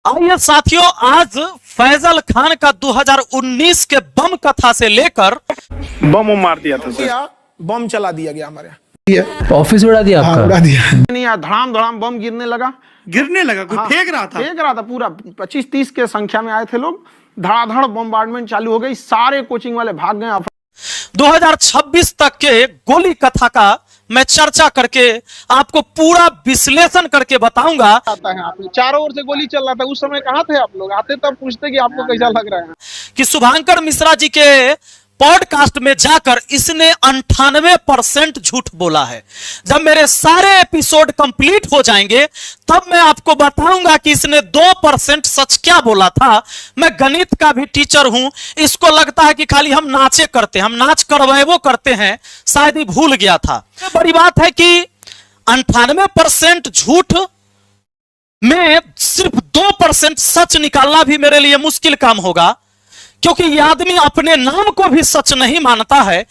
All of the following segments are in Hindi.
आइए साथियों, आज फैजल खान का 2019 के बम कथा से लेकर बम मार दिया था सर। बम चला दिया गया हमारे यहाँ, ऑफिस उड़ा दिया आपका? उड़ा दिया नहीं यार, धड़ाम धड़ाम बम गिरने लगा। कोई फेंक रहा था पूरा 25-30 के संख्या में आए थे लोग। धड़ाधड़ बम्बार्डमेंट चालू हो गई, सारे कोचिंग वाले भाग गए। 2026 तक के गोली कथा का मैं चर्चा करके आपको पूरा विश्लेषण करके बताऊंगा। आता है आपने चारों ओर से गोली चल रहा था, उस समय कहाँ थे आप लोग? आते तब पूछते कि आपको कैसा लग रहा है कि शुभांकर मिश्रा जी के पॉडकास्ट में जाकर इसने 98% झूठ बोला है। जब मेरे सारे एपिसोड कंप्लीट हो जाएंगे तब मैं आपको बताऊंगा कि इसने 2% सच क्या बोला था। मैं गणित का भी टीचर हूं, इसको लगता है कि खाली हम नाचे करते हैं, हम नाच करवाए वो करते हैं, शायद ही भूल गया था। बड़ी बात है कि 98% झूठ में सिर्फ 2% सच निकालना भी मेरे लिए मुश्किल काम होगा, क्योंकि यह आदमी अपने नाम को भी सच नहीं मानता है।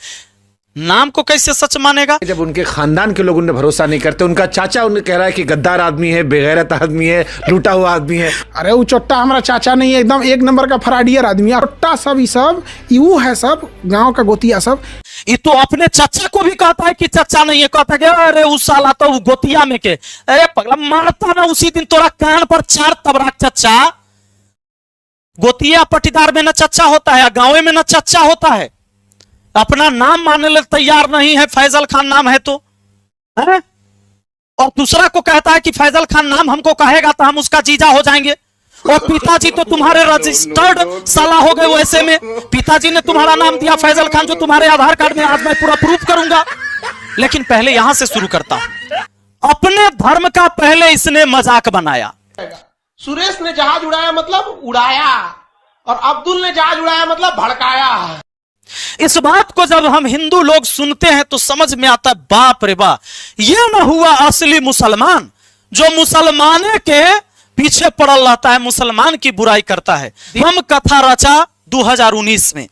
नाम को कैसे सच मानेगा जब उनके खानदान के लोग उन्हें भरोसा नहीं करते? उनका चाचा उन्हें कह रहा है कि गद्दार आदमी है, बेगैरत आदमी है, लूटा हुआ आदमी है। अरे वो चोट्टा हमारा चाचा नहीं है, एकदम एक नंबर का फराडियर आदमी है। चोट्टा सब, ये सब यू है, सब गांव का गोतिया सब। ये तो अपने चाचा को भी कहता है कि चाचा नहीं है, कहता है कि अरे उस साला तो गोतिया में के, अरे पगला मारता ना उसी दिन तोरा कान पर 4 तबराक। चाचा गोतिया पटीदार में न चच्चा होता है, गांव में न चच्चा होता है। अपना नाम मानने ले तैयार नहीं है, फैजल खान नाम है तो है? और दूसरा को कहता है कि फैजल खान नाम हमको कहेगा तो हम उसका जीजा हो जाएंगे। और पिताजी तो तुम्हारे रजिस्टर्ड साला हो गए। वैसे में पिताजी ने तुम्हारा नाम दिया फैजल खान, जो तुम्हारे आधार कार्ड में आज मैं पूरा प्रूफ करूंगा। लेकिन पहले यहां से शुरू करता हूं। अपने धर्म का पहले इसने मजाक बनाया। सुरेश ने जहाज उड़ाया मतलब उड़ाया, और अब्दुल ने जहाज उड़ाया मतलब भड़काया। इस बात को जब हम हिंदू लोग सुनते हैं तो समझ में आता है, बाप रे बाप, यह ना हुआ असली मुसलमान जो मुसलमाने के पीछे पड़ल रहता है, मुसलमान की बुराई करता है। बम कथा रचा 2019 में।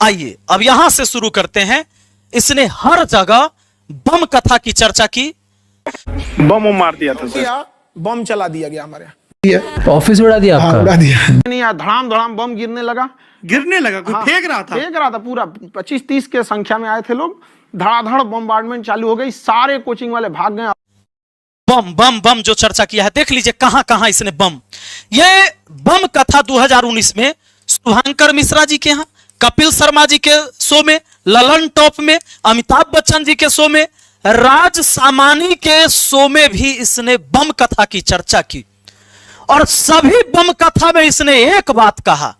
आइए अब यहां से शुरू करते हैं। इसने हर जगह बम कथा की चर्चा की। बम मार दिया था सर। बम चला दिया गया हमारे यहाँ, ऑफिस उड़ा दिया आपका? उड़ा दिया नहीं यार, धड़ाम धड़ाम बम गिरने लगा। कोई फेंक रहा था पूरा 25-30 के संख्या में आए थे लोग। धड़ाधड़ बम्बार्डमेंट चालू हो गई, सारे कोचिंग वाले भाग गए। बम बम बम जो चर्चा किया है, देख लीजिए कहां कहां इसने बम। ये बम कथा 2019 में शुभांकर मिश्रा जी के यहाँ, कपिल शर्मा जी के शो में, ललन टॉप में, अमिताभ बच्चन जी के शो में, राज सामानी के शो में भी इसने बम कथा की चर्चा की। और सभी बम कथा में इसने एक बात कहा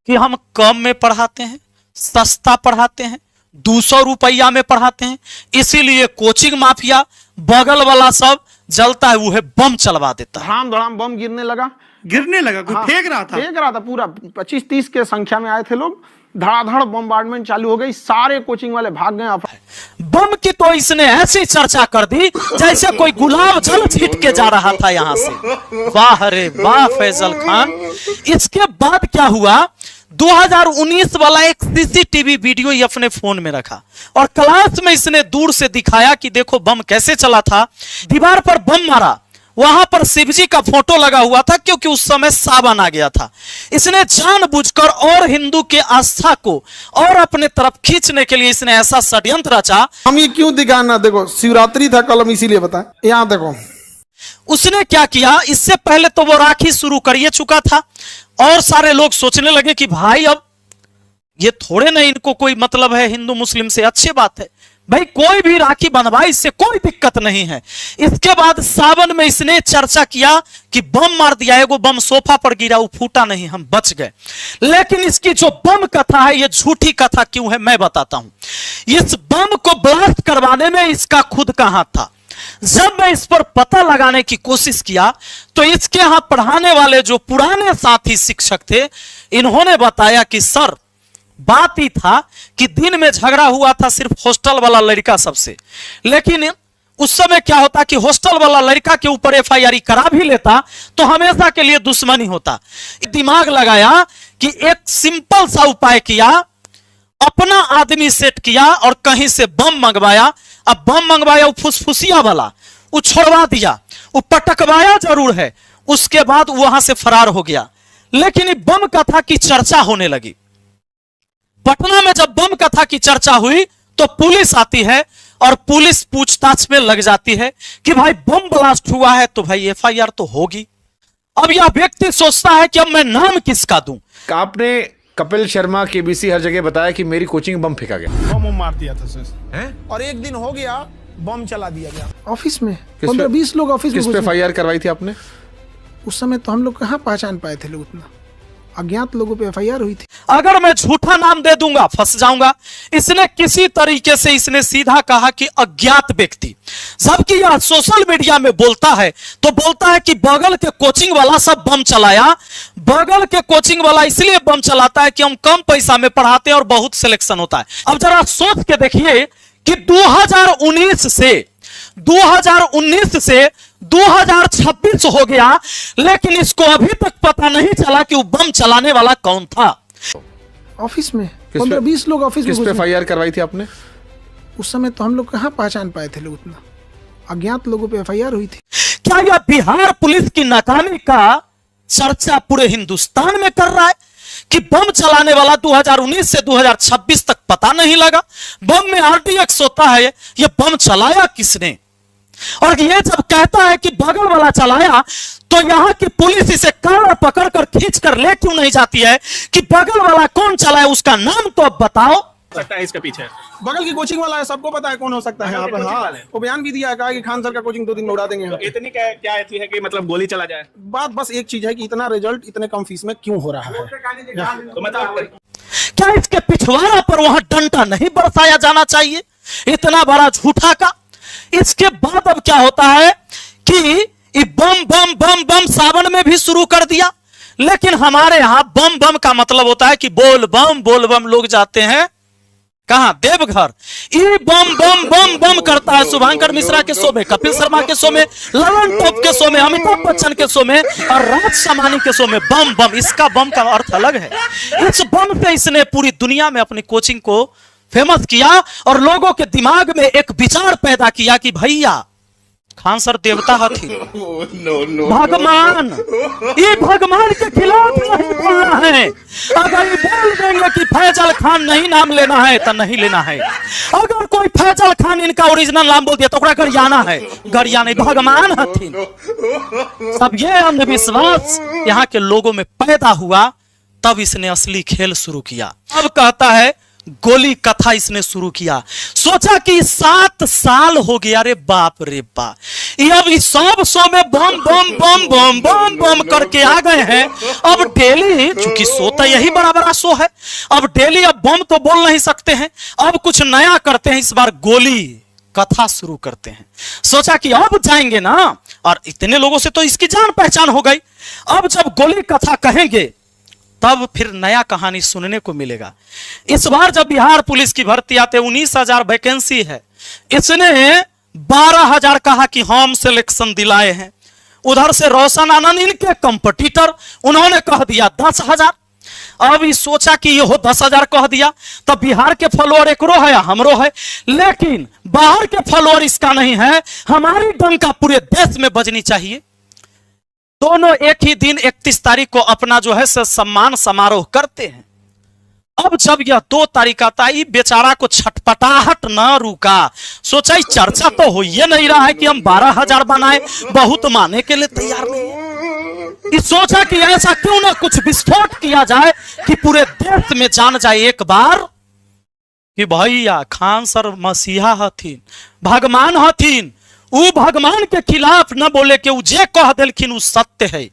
कि हम कम में पढ़ाते हैं, सस्ता पढ़ाते हैं, 200 रुपया में पढ़ाते हैं, इसीलिए कोचिंग माफिया बगल वाला सब जलता है, वो है बम चलवा देता है। धड़ाम धड़ाम बम गिरने लगा। कोई फेंक रहा था पूरा 25-30 के संख्या में आए थे लोग। धड़ाधड़ बम्बार्डमेंट चालू हो गई, सारे कोचिंग वाले भाग गए। बम की तो इसने ऐसी चर्चा कर दी जैसे कोई गुलाब जल छीट के जा रहा था यहां से। वाह रे वाह फैजल खान। इसके बाद क्या हुआ, 2019 वाला एक सीसीटीवी वीडियो ही अपने फोन में रखा और क्लास में इसने दूर से दिखाया कि देखो बम कैसे चला था। दीवार पर बम मारा, वहां पर शिवजी का फोटो लगा हुआ था, क्योंकि उस समय सावन आ गया था। इसने जानबूझकर और हिंदू के आस्था को और अपने तरफ खींचने के लिए इसने ऐसा षड्यंत्र रचा। हम ये क्यों दिखाना, देखो शिवरात्रि था कल, हम इसीलिए बताएं। यहाँ देखो उसने क्या किया, इससे पहले तो वो राखी शुरू कर चुका था और सारे लोग सोचने लगे कि भाई अब ये थोड़े नहीं इनको कोई मतलब है हिंदू मुस्लिम से, अच्छी बात है भाई, कोई भी राखी बंधवाई, इससे कोई दिक्कत नहीं है। इसके बाद सावन में इसने चर्चा किया कि बम मार दिया, एगो बम सोफा पर गिरा, वो फूटा नहीं, हम बच गए। लेकिन इसकी जो बम कथा है, ये झूठी कथा क्यों है मैं बताता हूं। इस बम को ब्लास्ट करवाने में इसका खुद का हाथ था। जब मैं इस पर पता लगाने की कोशिश किया तो इसके यहां पढ़ाने वाले जो पुराने साथी शिक्षक थे, इन्होंने बताया कि सर बात ही था कि दिन में झगड़ा हुआ था सिर्फ हॉस्टल वाला लड़का सबसे, लेकिन उस समय क्या होता कि हॉस्टल वाला लड़का के ऊपर एफआईआर करा भी लेता तो हमेशा के लिए दुश्मनी होता। दिमाग लगाया कि एक सिंपल सा उपाय किया, अपना आदमी सेट किया और कहीं से बम मंगवाया। अब बम मंगवाया वो फुसफुसिया वाला, वो छोड़वा दिया, वो पटकवाया जरूर है, उसके बाद वहां से फरार हो गया। लेकिन ये बम कथा की चर्चा होने लगी। पटना में जब बम कथा की चर्चा हुई तो पुलिस आती है और पुलिस पूछताछ में लग जाती है कि भाई बम ब्लास्ट हुआ है तो भाई एफआईआर तो होगी। अब यह व्यक्ति सोचता है कि अब मैं नाम किसका दूं। आपने कपिल शर्मा केबीसी हर जगह बताया कि मेरी कोचिंग बम फेंका गया, बम मार दिया था सर। हैं? और एक दिन हो गया बम चला दिया गया ऑफिस में। 15-20 लोग ऑफिस किस में पे घुसे। एफआईआर करवाई थी आपने? उस समय तो हम लोग कहाँ पहचान पाए थे लोग, उतना अज्ञात लोगों पे एफआईआर हुई थी। अगर मैं झूठा नाम दे दूंगा फंस जाऊंगा। इसने किसी तरीके से इसने सीधा कहा कि अज्ञात व्यक्ति, जबकि यह सोशल मीडिया में बोलता है तो बोलता है कि बगल के कोचिंग वाला सब बम चलाया। बगल के कोचिंग वाला इसलिए बम चलाता है कि हम कम पैसा में पढ़ाते हैं और बहुत सिलेक्शन होता है। अब जरा सोच के देखिए कि 2019 से 2026 हो गया, लेकिन इसको अभी तक पता नहीं चला कि वो बम चलाने वाला कौन था। ऑफिस में 15-20 लोग ऑफिस में किस पे घुसे। एफआईआर करवाई थी आपने? उस समय तो हम लोग कहाँ पहचान पाए थे लोग, उतना अज्ञात लोगों पे एफआईआर हुई थी। क्या यह बिहार पुलिस की नाकामी का चर्चा पूरे हिंदुस्तान में कर रहा है कि बम चलाने वाला 2019 से 2026 तक पता नहीं लगा? बम में आरडीएक्स होता है, यह बम चलाया किसने? और ये जब कहता है कि बगल वाला चलाया तो यहां की पुलिस इसे कॉलर पकड़कर खींच कर ले क्यों नहीं जाती है कि बगल वाला कौन चलाया, उसका नाम तो अब बताओ। सकता है इसके पीछे बगल की कोचिंग वाला है, सबको पता है कौन हो सकता है। वो बयान भी दिया है, कहा कि खान सर का कोचिंग 2 दिन में उड़ा देंगे। इतनी क्या ऐसी है कि मतलब गोली चला जाए? बात बस एक चीज है कि इतना रिजल्ट इतने कम फीस में क्यों हो रहा है। तो मतलब क्या इसके पिछवाड़ा पर वहां डंडा नहीं बरसाया जाना चाहिए इतना बड़ा झूठा का? इसके बाद अब क्या होता है कि बम बम बम बम सावन में भी शुरू कर दिया। लेकिन हमारे यहां बम बम का मतलब होता है कि बोल बम लोग जाते हैं कहां? देवघर। ये बम बम बम बम करता है शुभांकर मिश्रा के शो में, कपिल शर्मा के शो में, ललन टॉप के शो में, अमिताभ बच्चन के शो में और राज शमानी के शो में बम बम। इसका बम का अर्थ अलग है। इस बम से इसने पूरी दुनिया में अपनी कोचिंग को फेमस किया और लोगों के दिमाग में एक विचार पैदा किया कि भैया खान सर देवता हथी, भगवान, ये भगवान के खिलाफ नहीं बोलना है। अगर ये बोल देंगे कि फैजल खान नहीं नाम लेना है तो नहीं लेना है। अगर कोई फैजल खान इनका ओरिजिनल नाम बोल दिया तो गरियाना है, गरिया नहीं, भगवान हथी। सब ये अंधविश्वास यहाँ के लोगों में पैदा हुआ, तब इसने असली खेल शुरू किया। अब कहता है गोली कथा इसने शुरू किया। सोचा कि 7 साल हो गया, रे बाप रे बाप, ये अब इस सब शो में बम बम बम बम बम बम करके आ गए हैं। अब डेली, चूंकि शो तो यही बड़ा बड़ा शो है, अब डेली अब बम तो बोल नहीं सकते हैं, अब कुछ नया करते हैं, इस बार गोली कथा शुरू करते हैं। सोचा कि अब जाएंगे ना, और इतने लोगों से तो इसकी जान पहचान हो गई, अब जब गोली कथा कहेंगे तब फिर नया कहानी सुनने को मिलेगा। इस बार जब बिहार पुलिस की भर्ती आते 19,000 वैकेंसी है, इसने 12,000 कहा कि हम सिलेक्शन दिलाए हैं। उधर से रोशन आनंद इनके कंपटीटर, उन्होंने कह दिया 10,000। अब ये सोचा कि ये हो 10,000 कह दिया, तब बिहार के फॉलोअर एकरो है या हमरो है, लेकिन बाहर के फॉलोअर इसका नहीं है। हमारी डंका पूरे देश में बजनी चाहिए। दोनों एक ही दिन 31 तारीख को अपना जो है सम्मान समारोह करते हैं। अब जब यह 2 तारीख आता है, बेचारा को छटपटाहट न रुका। सोचा चर्चा तो हो ही नहीं रहा है कि हम 12,000 बनाए, बहुत माने के लिए तैयार नहीं है। इस सोचा कि ऐसा क्यों ना कुछ विस्फोट किया जाए कि पूरे देश में जान जाए एक बार कि भैया खान सर मसीहा हथिन, भगवान हथिन। वो भगवान के खिलाफ न बोले कि जे कह दिलखिन उ सत्य है।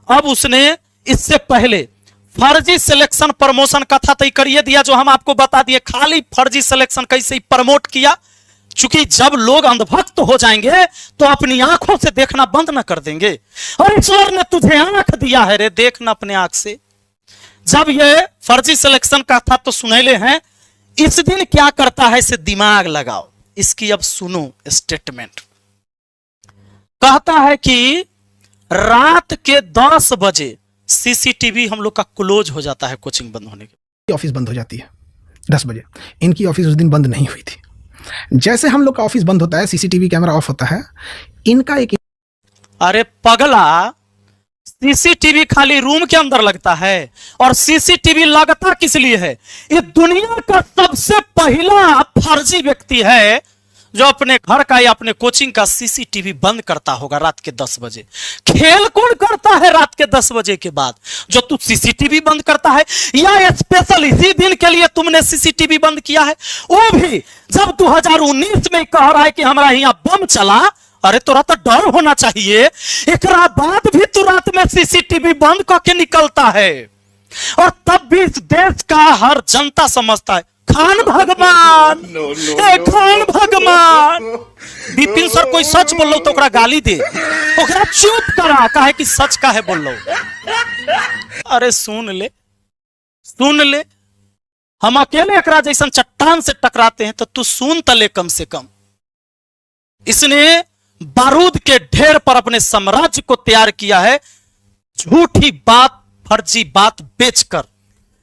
अब उसने इससे पहले फर्जी सिलेक्शन प्रमोशन कथा तय करिए दिया, जो हम आपको बता दिए। खाली फर्जी सिलेक्शन कैसे प्रमोट किया, चूंकि जब लोग अंधभक्त हो जाएंगे तो अपनी आंखों से देखना बंद न कर देंगे। और ईश्वर ने तुझे आंख दिया है रे, देखना अपने आंख से। जब ये फर्जी सिलेक्शन कथा तो सुनैले हैं, इस दिन क्या करता है इसे दिमाग लगाओ। इसकी अब सुनो स्टेटमेंट। कहता है कि रात के 10 बजे सीसीटीवी हम लोग का क्लोज हो जाता है कोचिंग बंद होने के। ऑफिस बंद हो जाती है 10 बजे। इनकी ऑफिस उस दिन बंद नहीं हुई थी। जैसे हम लोग का ऑफिस बंद होता है, सीसीटीवी कैमरा ऑफ होता है, इनका एक। अरे पगला, सीसीटीवी खाली रूम के अंदर लगता है, और सीसीटीवी लगता किस लिए है? ये दुनिया का सबसे पहला फर्जी व्यक्ति है जो अपने घर का या अपने कोचिंग का सीसीटीवी बंद करता होगा रात के 10 बजे। खेल कौन करता है रात के 10 बजे के बाद? जो तू सीसीटीवी बंद करता है, या स्पेशल इसी दिन के लिए तुमने सीसीटीवी बंद किया है, वो भी जब 2019 में कह रहा है कि हमारा यहाँ बम चला। अरे तोरा तो डर होना चाहिए, एक बाद भी तू रात में सीसीटीवी बंद करके निकलता है, और तब भी इस देश का हर जनता समझता है खान भगवान, खान भगवान। बिपिन सर कोई सच बोल लो तो ओकरा गाली दे, ओकरा चुप करा, काहे कि सच का है बोल लो। अरे सुन ले, सुन ले, हम अकेले एकरा जैसन चट्टान से टकराते हैं तो तू सुन तले कम से कम। इसने बारूद के ढेर पर अपने साम्राज्य को तैयार किया है, झूठी बात, फर्जी बात बेचकर।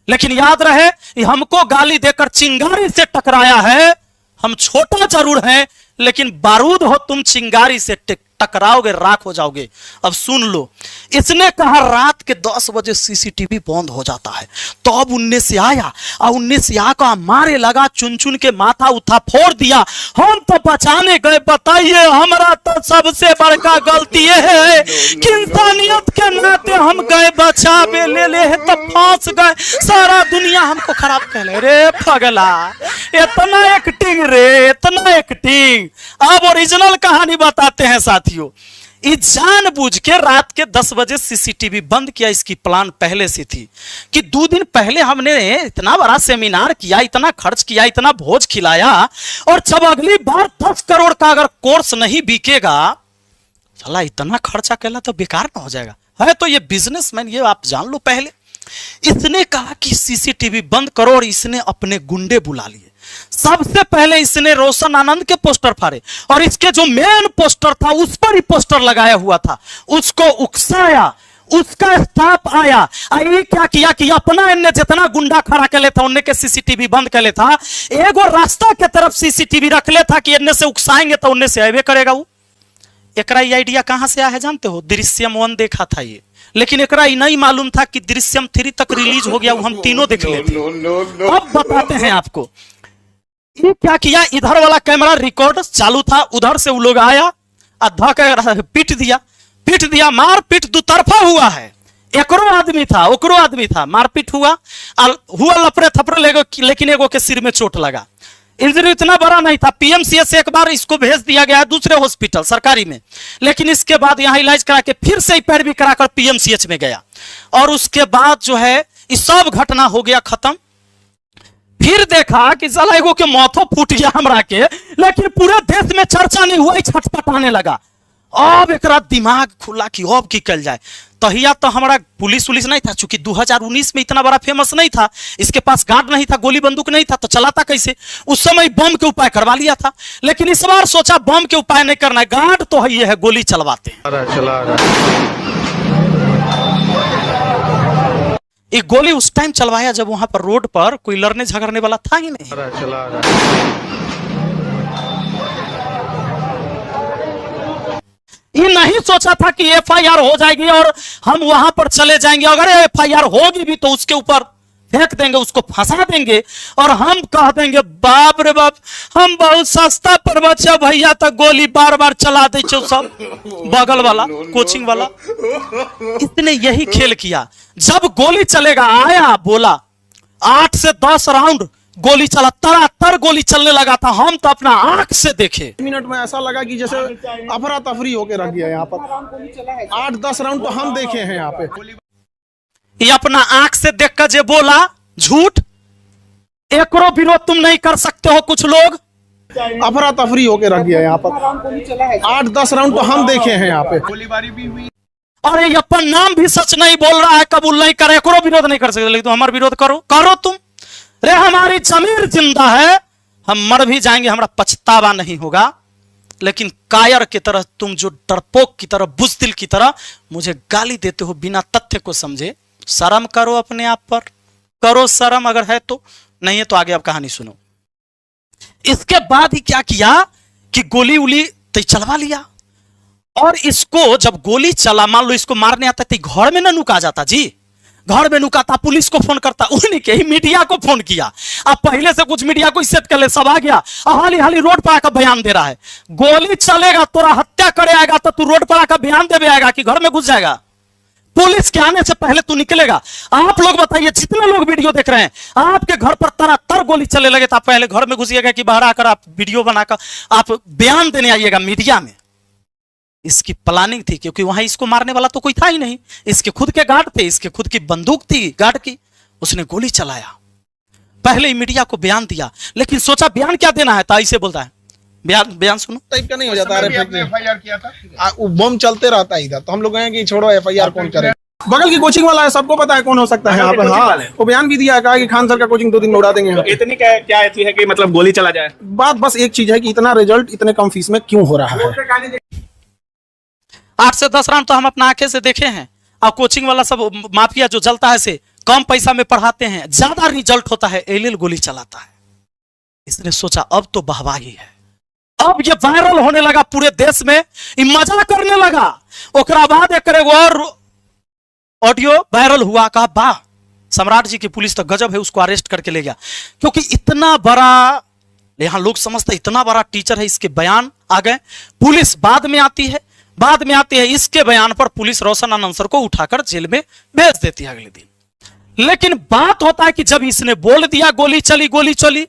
लेकिन याद रहे, ये हमको गाली देकर चिंगारी से टकराया है। हम छोटा जरूर हैं, लेकिन बारूद हो तुम, चिंगारी से टकराओगे, राख हो जाओगे। अब सुन लो, इसने कहा रात के 10 बजे सीसीटीवी बंद हो जाता है, तो अब 19 से आया और 19 से आकर मारे लगा, चुन चुन के माथा उठा फोड़ दिया। हम तो बचाने गए, बताइए हमारा तो सबसे बड़का गलती ये है कि इंसानियत के नाते हम गए बचावे, ले तो फंस गए, सारा दुनिया हमको खराब कह ले। रे पगला, इतना एक्टिंग रे, इतना एक्टिंग। अब ओरिजिनल कहानी बताते हैं साथियों। जानबूझ के रात के 10 बजे सीसीटीवी बंद किया। इसकी प्लान पहले से थी कि 2 दिन पहले हमने इतना बड़ा सेमिनार किया, इतना खर्च किया, इतना भोज खिलाया, और जब अगली बार 10 करोड़ का अगर कोर्स नहीं बिकेगा, चला इतना खर्चा कहला तो बेकार ना हो जाएगा। है तो ये बिजनेसमैन, ये आप जान लो। पहले इसने कहा कि सीसीटीवी बंद करो, और इसने अपने गुंडे बुला लिए। सबसे पहले इसने रोशन आनंद के पोस्टर फाड़े, और इसके जो मेन पोस्टर था उस पर ही पोस्टर लगाया हुआ था, उसको उकसाया। उसका स्टाफ आया, ये क्या किया कि अपना इनने जितना गुंडा खड़ा कर लेता उनने के सीसीटीवी बंद कर लेता, एगो रास्ता के तरफ सीसीटीवी रख लेता कि इनने से उकसाएंगे तो उनने से आवे करेगा। वो एकरा ये आइडिया कहां से आया है जानते हो? दृश्यम 1 देखा था ये, लेकिन एकरा नहीं मालूम था कि दृश्यम 3 तक रिलीज हो गया, वो हम तीनों देख लेते। अब बताते हैं आपको ये क्या किया। इधर वाला कैमरा रिकॉर्ड चालू था, उधर से वो लोग आया, अधा का पीट दिया, मार पीट दो तरफा हुआ है। एकरो आदमी था, ओकरो आदमी था, मारपीट हुआ लपड़े थपड़े, लेकिन एगो के सिर में चोट लगा। इंजरी इतना बड़ा नहीं था। पीएमसीएच से एक बार इसको भेज दिया गया दूसरे हॉस्पिटल सरकारी में, लेकिन इसके बाद यहां इलाज करा के फिर से पैरवी कराकर पीएमसीएच में गया, और उसके बाद जो है इस सब घटना हो गया खत्म। फिर देखा कि साला एगो के माथो फूट गया हमरा के, लेकिन पूरे देश में चर्चा नहीं हुआ, छटपटाने लगा। अब एकरा दिमाग खुला कि अब की कल जाए। तहिया तो हमारा पुलिस नहीं था, चूंकि 2019 में इतना बड़ा फेमस नहीं था, इसके पास गार्ड नहीं था, गोली बंदूक नहीं था, तो चलाता कैसे? उस समय बम के उपाय करवा लिया था, लेकिन इस बार सोचा बम के उपाय नहीं करना है, गार्ड तो है, ये है, गोली चलवाते हैं। एक गोली उस टाइम चलवाया जब वहां पर रोड पर कोई लड़ने झगड़ने वाला था ही नहीं। ये नहीं सोचा था कि एफआईआर हो जाएगी और हम वहां पर चले जाएंगे, अगर एफआईआर होगी भी तो उसके ऊपर फेंक देंगे, उसको फंसा देंगे, और हम कह देंगे बाप रे बाप हम बहुत सस्ता पर बचा भैया, तक गोली बार बार चला दे सब बगल वाला कोचिंग वाला। इसने यही खेल किया। जब गोली चलेगा आया, बोला 8 से 10 राउंड गोली चला, तरातर गोली चलने लगा था, हम तो अपना आंख से देखे। मिनट में ऐसा लगा कि जैसे अफरा तफरी होके रख गया यहाँ पर। 8-10 राउंड तो हम देखे हैं यहाँ पे। ये अपना आंख से देखकर जे बोला झूठ, एकरो विरोध तुम नहीं कर सकते हो। कुछ लोग अफरा तफरी होके रख गया यहाँ पर। 8-10 राउंड तो हम देखे हैं यहाँ पे। गोलीबारी भी हुई, और ये अपन नाम भी सच नहीं बोल रहा है, कबूल नहीं करे, एकरो विरोध नहीं कर सकते, लेकिन तुम हमारा विरोध करो तुम। रे हमारी जमीर जिंदा है, हम मर भी जाएंगे, हमारा पछतावा नहीं होगा, लेकिन कायर की तरह तुम जो डरपोक की तरह, बुज़दिल की तरह मुझे गाली देते हो बिना तथ्य को समझे। शर्म करो अपने आप पर, करो शर्म अगर है तो, नहीं है तो आगे आप कहानी सुनो। इसके बाद ही क्या किया कि गोली उली तो चलवा लिया, और इसको जब गोली चला, मान लो इसको मारने आता तो घर में ना नुका जाता जी, घर में नुकाता, पुलिस को फोन करता, उन्हीं के ही मीडिया को फोन किया। अब पहले से कुछ मीडिया को इज्जत कर ले, सब आ गया, हाली हाली रोड पर आकर बयान दे रहा है। गोली चलेगा, तोरा हत्या करे आएगा तो तू रोड पर आकर बयान देवे आएगा कि घर में घुस जाएगा? पुलिस के आने से पहले तू निकलेगा। आप लोग बताइए, जितने लोग वीडियो देख रहे हैं, आपके घर पर तरह गोली चले लगे तो आप पहले घर में घुसिएगा कि बाहर आकर आप वीडियो बनाकर आप बयान देने आइएगा मीडिया में? इसकी प्लानिंग थी, क्योंकि वहां इसको मारने वाला तो कोई था ही नहीं, इसके खुद के गार्ड थे, इसके खुद की बंदूक थी गार्ड की, उसने गोली चलाया। पहले ही मीडिया को बयान दिया, लेकिन सोचा बयान क्या देना है, तो ऐसे बोलता है बयान सुनो टाइप का नहीं हो जाता। एफआईआर किया था, वो बम चलते रहता है इधर, तो हम लोग कहें कि छोड़ो एफआईआर कौन करे। बगल की कोचिंग वाला है, सबको पता है कौन हो सकता है यहाँ पर। हाँ, वो बयान भी दिया है, कहा कि खान सर का कोचिंग 2 दिन में उड़ा देंगे। इतनी क्या ऐसी है कि मतलब गोली चला जाए? बात बस एक चीज है कि इतना रिजल्ट इतने कम फीस में क्यों हो रहा है। 8 से 10 राउंड तो हम अपना आंखें से देखे हैं। अब कोचिंग वाला सब माफिया जो जलता है से कम पैसा में पढ़ाते हैं, ज्यादा रिजल्ट होता है, एल गोली चलाता है। इसने सोचा अब तो वाहवाही है, अब ये वायरल होने लगा पूरे देश में, मजा करने लगा। ओकरा बाद एक और ऑडियो वायरल हुआ, कहा वाह सम्राट जी की पुलिस तो गजब है, उसको अरेस्ट करके ले गया। क्योंकि इतना बड़ा, यहां लोग समझते इतना बड़ा टीचर है, इसके बयान आ गए। पुलिस बाद में आती है, इसके बयान पर पुलिस रोशन आनंद सर को उठाकर जेल में भेज देती है अगले दिन। लेकिन बात होता है कि जब इसने बोल दिया गोली चली,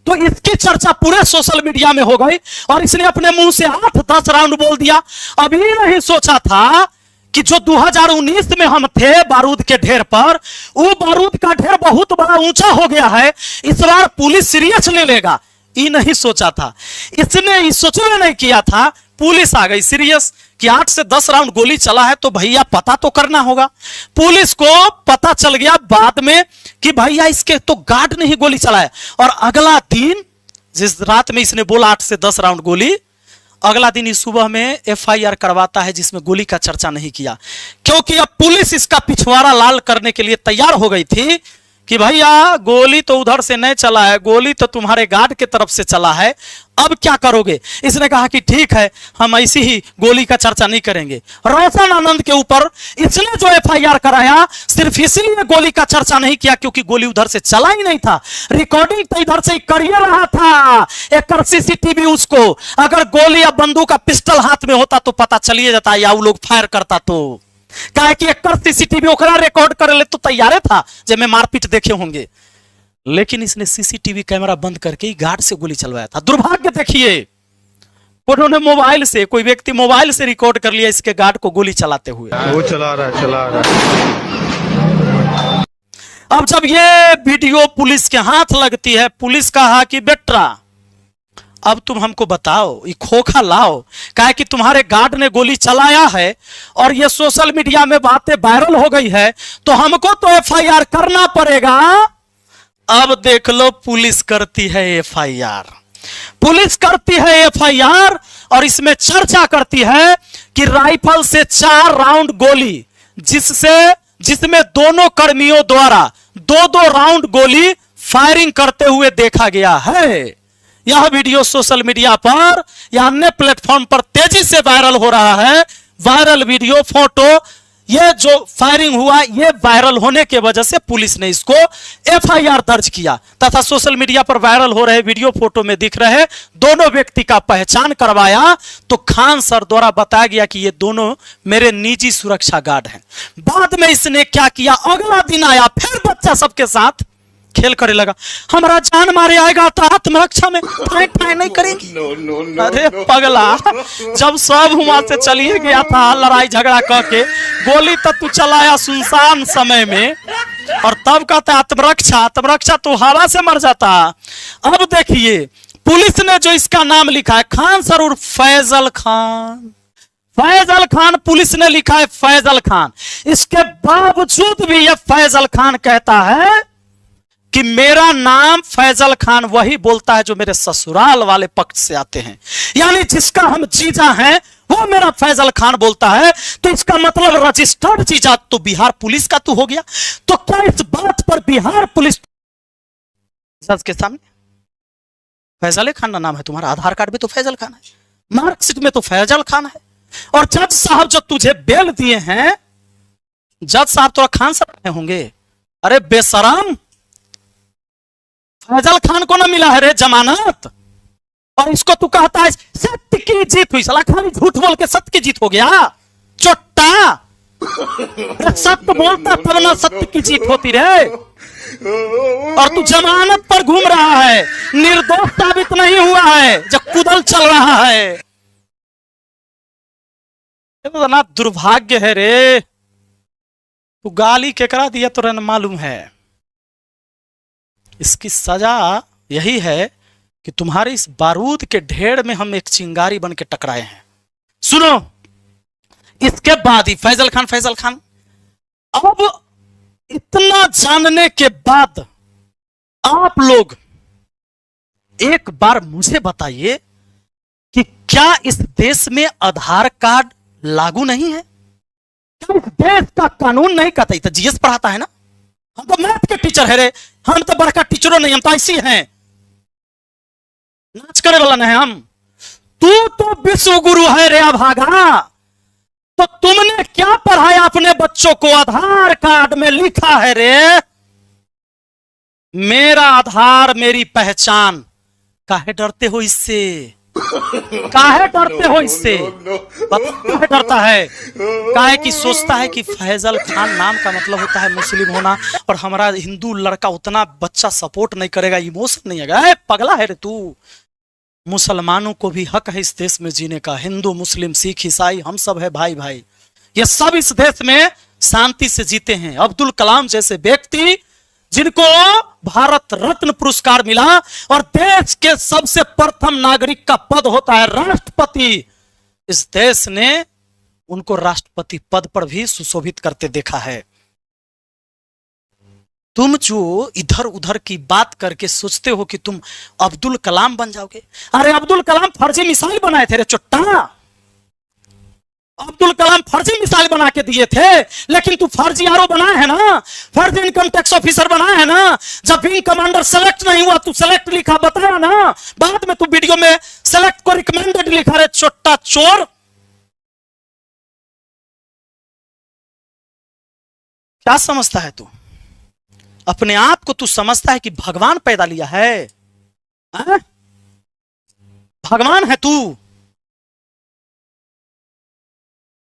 तो इसकी चर्चा पूरे सोशल मीडिया में हो गई और इसने अपने मुंह से 8-10 राउंड बोल दिया। अभी नहीं सोचा था कि जो 2019 में हम थे बारूद के ढेर पर, वो बारूद का ढेर बहुत बड़ा ऊंचा हो गया है, इस बार पुलिस सीरियस ले लेगा, ये नहीं सोचा था। इसने इस सोचने नहीं किया था, पुलिस आ गई सीरियस कि 8 से 10 राउंड गोली चला है तो भैया पता तो करना होगा। पुलिस को पता चल गया बाद में कि भैया इसके तो गार्ड ने ही गोली चलाया। और अगला दिन, जिस रात में इसने बोला 8 से 10 राउंड गोली, अगला दिन इस सुबह में एफआईआर करवाता है जिसमें गोली का चर्चा नहीं किया, क्योंकि अब पुलिस इसका पिछवाड़ा लाल करने के लिए तैयार हो गई थी कि भैया गोली तो उधर से नहीं चला है, गोली तो तुम्हारे गार्ड के तरफ से चला है, अब क्या करोगे? इसने कहा कि ठीक है, हम ऐसी ही गोली का चर्चा नहीं करेंगे। रोशन आनंद के ऊपर इसने जो एफआईआर कराया, सिर्फ इसलिए गोली का चर्चा नहीं किया क्योंकि गोली उधर से चला ही नहीं था, रिकॉर्डिंग तो इधर से कर ही रहा था। एक सीसीटीवी, उसको अगर गोली या बंदूक का पिस्टल हाथ में होता तो पता चलिए जाता, या वो लोग फायर करता तो कहा कि एक सीसीटीवी ओकरा रिकॉर्ड कर ले तो तैयार था जब मैं मारपीट देखे होंगे। लेकिन इसने सीसीटीवी कैमरा बंद करके ही गार्ड से गोली चलवाया था। दुर्भाग्य देखिए, उन्होंने मोबाइल से, कोई व्यक्ति मोबाइल से रिकॉर्ड कर लिया इसके गार्ड को गोली चलाते हुए। वो चला रहा है। अब जब ये वीडियो पुलिस के हाथ लगती है, पुलिस कहा कि बेटा अब तुम हमको बताओ, ये खोखा लाओ, कहा कि तुम्हारे गार्ड ने गोली चलाया है और ये सोशल मीडिया में बातें वायरल हो गई है, तो हमको तो एफआईआर करना पड़ेगा। अब देख लो, पुलिस करती है एफआईआर और इसमें चर्चा करती है कि राइफल से 4 राउंड गोली, जिसमें दोनों कर्मियों द्वारा 2-2 राउंड गोली फायरिंग करते हुए देखा गया है। यह वीडियो सोशल मीडिया पर या अन्य प्लेटफॉर्म पर तेजी से वायरल हो रहा है। वायरल वीडियो, फोटो, ये जो फायरिंग हुआ, ये वायरल होने के वजह से पुलिस ने इसको एफआईआर दर्ज किया तथा सोशल मीडिया पर वायरल हो रहे वीडियो, फोटो में दिख रहे दोनों व्यक्ति का पहचान करवाया तो खान सर द्वारा बताया गया कि ये दोनों मेरे निजी सुरक्षा गार्ड हैं। बाद में इसने क्या किया, अगला दिन आया, फिर बच्चा सबके साथ खेल करे लगा, हमारा जान मारे आएगा तो आत्मरक्षा में ठाई नहीं करेगी। अरे पगला, जब सब वहां से चलिए गया था लड़ाई झगड़ा करके, गोली तक तू चलाया सुनसान समय में और तब कहता आत्मरक्षा तो हवा से मर जाता। अब देखिए, पुलिस ने जो इसका नाम लिखा है खान सर उर्फ फैजल खान, पुलिस ने लिखा है फैजल खान। इसके बावजूद भी यह फैजल खान कहता है कि मेरा नाम फैजल खान वही बोलता है जो मेरे ससुराल वाले पक्ष से आते हैं, यानी जिसका हम जीजा हैं वो मेरा फैजल खान बोलता है। तो इसका मतलब रजिस्टर्ड जीजा तो बिहार पुलिस का तू हो गया। तो क्या इस बात पर बिहार पुलिस सच के सामने फैजल खान का नाम है, तुम्हारा आधार कार्ड में तो फैजल खान है, मार्कशीट में तो फैजल खान है, और जज साहब जो तुझे बेल दिए हैं, जज साहब तो खान साहब होंगे। अरे बेशरम, फैजल खान को ना मिला है रे जमानत, और इसको तू कहता है सत्य की जीत हुई। साला खाली झूठ बोल के सत्य की जीत हो गया, चोट्टा। सत्य बोलता तब ना सत्य की जीत होती रे। और तू जमानत पर घूम रहा है, निर्दोष साबित नहीं हुआ है, जब कुदल चल रहा है। ये तो ना दुर्भाग्य है रे। तू गाली केकरा दिया तो रहना मालूम है। इसकी सजा यही है कि तुम्हारे इस बारूद के ढेर में हम एक चिंगारी बन के टकराए हैं। सुनो, इसके बाद ही फैजल खान अब इतना जानने के बाद आप लोग एक बार मुझे बताइए कि क्या इस देश में आधार कार्ड लागू नहीं है? क्या इस देश का कानून नहीं कहता? तो जीएस पढ़ाता है ना, हम तो मैथ के टीचर है रे, हम तो बड़का टीचरों नहीं, हम तो ऐसी हैं, नाच करे वाला नहीं हम। तू तो विश्व गुरु है रे अभागा। तो तुमने क्या पढ़ाया अपने बच्चों को? आधार कार्ड में लिखा है रे, मेरा आधार मेरी पहचान। काहे डरते हो इससे? काहे डरते हो इससे? काहे डरता है? काहे की सोचता है कि फैजल खान नाम का मतलब होता है मुस्लिम होना, और हमारा हिंदू लड़का उतना बच्चा सपोर्ट नहीं करेगा, इमोशन नहीं है। पगला है रे तू। मुसलमानों को भी हक है इस देश में जीने का। हिंदू, मुस्लिम, सिख, ईसाई, हम सब है भाई भाई। ये सब इस देश में शांति से जीते हैं। अब्दुल कलाम जैसे व्यक्ति जिनको भारत रत्न पुरस्कार मिला, और देश के सबसे प्रथम नागरिक का पद होता है राष्ट्रपति, इस देश ने उनको राष्ट्रपति पद पर भी सुशोभित करते देखा है। तुम जो इधर उधर की बात करके सोचते हो कि तुम अब्दुल कलाम बन जाओगे। अरे अब्दुल कलाम फर्जी मिसाइल बनाए थे रे चुट्टा। अब्दुल कलाम फर्जी मिसाइल बना के दिए थे, लेकिन तू फर्जी आरओ बनाए है ना, फर्जी इनकम टैक्स ऑफिसर बनाए है ना। जब विंग कमांडर सेलेक्ट नहीं हुआ, तू सेलेक्ट लिखा, बताया ना। बाद में तू वीडियो में सेलेक्ट को रिकमेंडेड लिखा रे छोटा चोर। क्या समझता है तू? अपने आप को तू समझता है कि भगवान पैदा लिया है? भगवान है तू?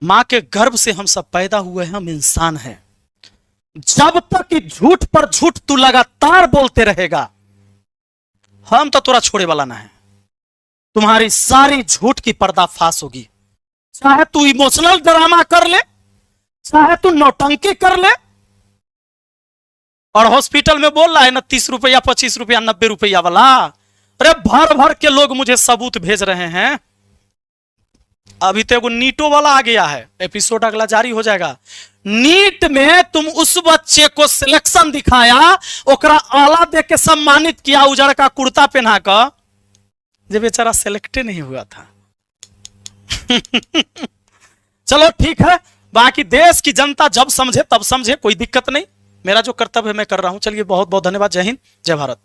मां के गर्भ से हम सब पैदा हुए हैं, हम इंसान हैं। जब तक कि झूठ पर झूठ तू लगातार बोलते रहेगा, हम तो तोरा छोड़े वाला ना है। तुम्हारी सारी झूठ की पर्दाफाश होगी। चाहे तू इमोशनल ड्रामा कर ले, चाहे तू नौटंकी कर ले, और हॉस्पिटल में बोल रहा है ना 30 रुपया, 25 रुपया, 90 रुपया वाला। अरे भर भर के लोग मुझे सबूत भेज रहे हैं। अभी तो एगो नीटो वाला आ गया है, एपिसोड अगला जारी हो जाएगा। नीट में तुम उस बच्चे को सिलेक्शन दिखाया, ओकरा आला दे के सम्मानित किया, उजड़ का कुर्ता पहना कर, जब बेचारा सिलेक्ट नहीं हुआ था। चलो ठीक है, बाकी देश की जनता जब समझे तब समझे, कोई दिक्कत नहीं। मेरा जो कर्तव्य है मैं कर रहा हूं। चलिए, बहुत बहुत धन्यवाद। जय हिंद, जय भारत।